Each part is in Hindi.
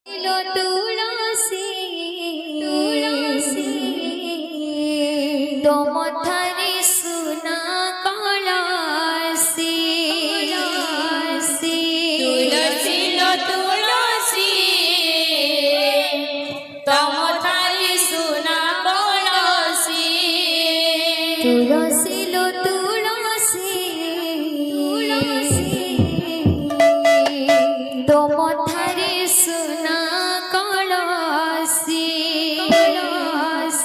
तुलसी तुलसी तुम थारी सुना कलसी तुलसी लो तुलसी तुम थारी सुना कलसी तुलसी लो तुलसी तुम थारी सुना कलसी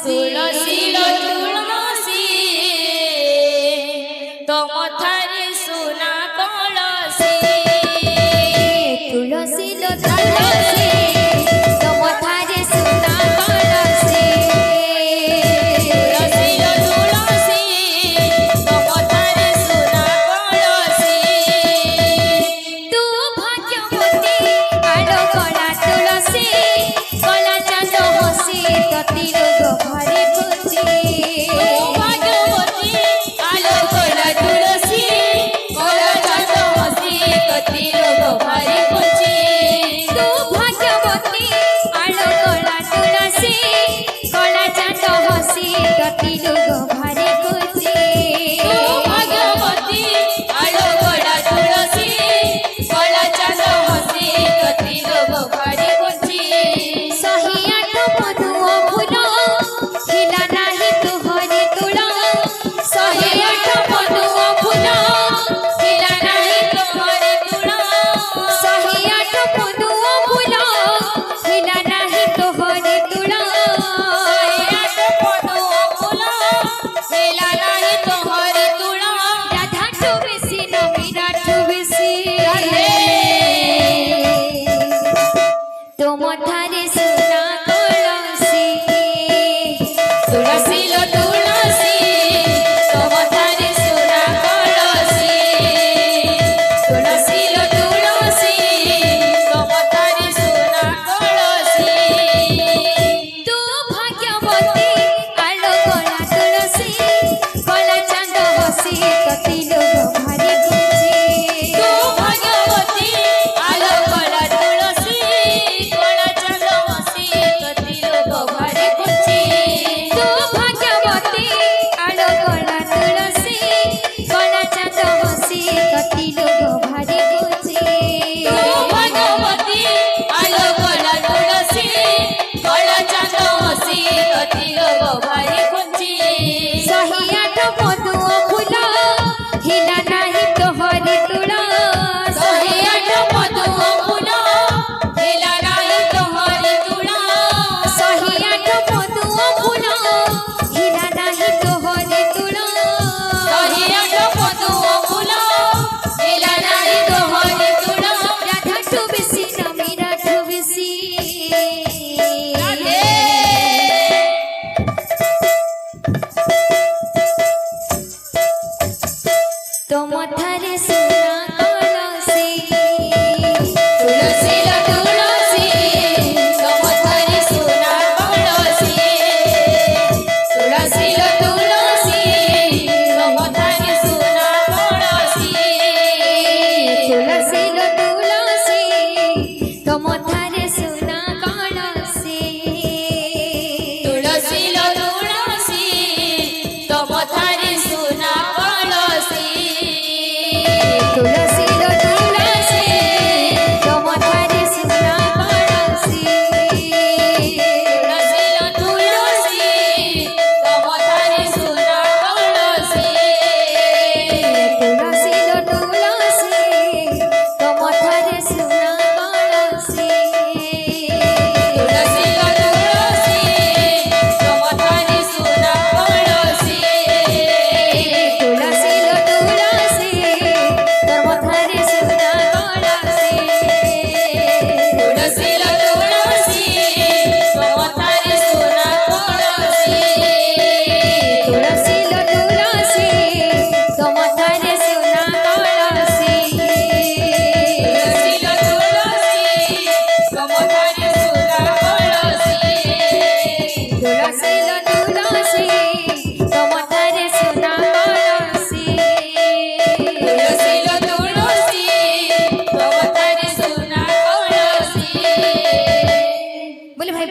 तुलसी लो तुलसी तुम थारी सुना कलसी तुलसी लो तुलसी तुम थारी सुना कलसी तुलसी लो तुलसी तुम थारी सुना कलसी तू भाग्यवती आलो कला तुलसी कला चांद हसी तती रोग भरे खुशी भाग्यवती आलो कला तुलसी कला चांद हसी तती रोग भरे खुशी तू भाग्यवती आलो कला तुलसी कला चांद हसी तती रोग भरे खुशी तू भाग्यवती आलो कला तुलसी कला चांद हसी तती रोग भरे खुशी सहिया तो मधुआ फूल खिला नाही तुहरे तुला सहिया तो मधुआ फूल खिला नाही तुहरे तुला सहिया तो मधुआ फूल खिला नाही तुहरे तुला सहिया तो मधुआ फूल खिला नाही तुहरे तुला राधा ठू बेसी न मीरा ठू बेसी तुम थारे सुना कलसी तुलसी लो तुलसी तुम थारे सुना कलसी तुलसी लो तुलसी तुम थारे सुना कलसी तू भाग्यवती आलो कला तुलसी कला चांद हसी तती लोग भारी खुशी तू भाग्यवती आलो कला तुलसी कला चांद हसी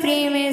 प्रेम है।